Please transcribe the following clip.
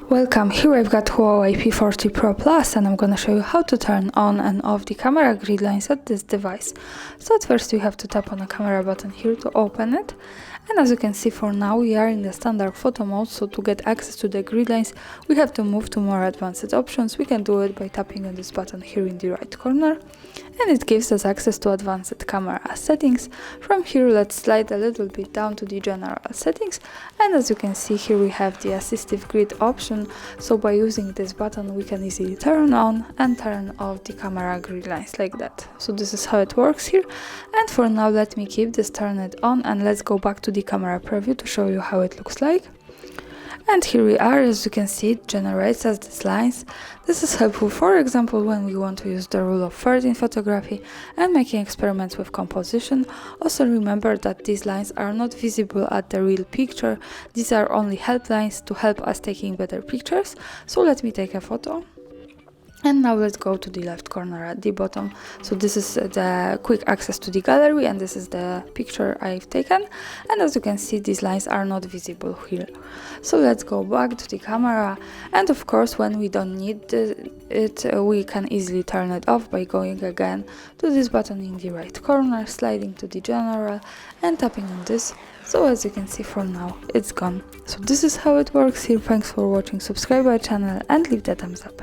Welcome, here I've got HUAWEI P40 Pro Plus and I'm gonna show you how to turn on and off the camera grid lines at this device. So at first you have to tap on the camera button here to open it. And as you can see, for now we are in the standard photo mode, so to get access to the grid lines we have to move to more advanced options. We can do it by tapping on this button here in the right corner, and it gives us access to advanced camera settings. From here let's slide a little bit down to the general settings, and as you can see here we have the assistive grid option. So by using this button we can easily turn on and turn off the camera grid lines like that. So this is how it works here, and for now let me keep this turned on and let's go back to the camera preview to show you how it looks like. And here we are. As you can see, it generates us these lines. This is helpful, for example, when we want to use the rule of thirds in photography and making experiments with composition. Also remember that these lines are not visible at the real picture. These are only help lines to help us taking better pictures. So let me take a photo. And now let's go to the left corner at the bottom. So this is the quick access to the gallery, and this is the picture I've taken. And as you can see, these lines are not visible here. So let's go back to the camera, and of course when we don't need it, we can easily turn it off by going again to this button in the right corner, sliding to the general and tapping on this. So as you can see, for now it's gone. So this is how it works here. Thanks for watching, subscribe our channel and leave the thumbs up.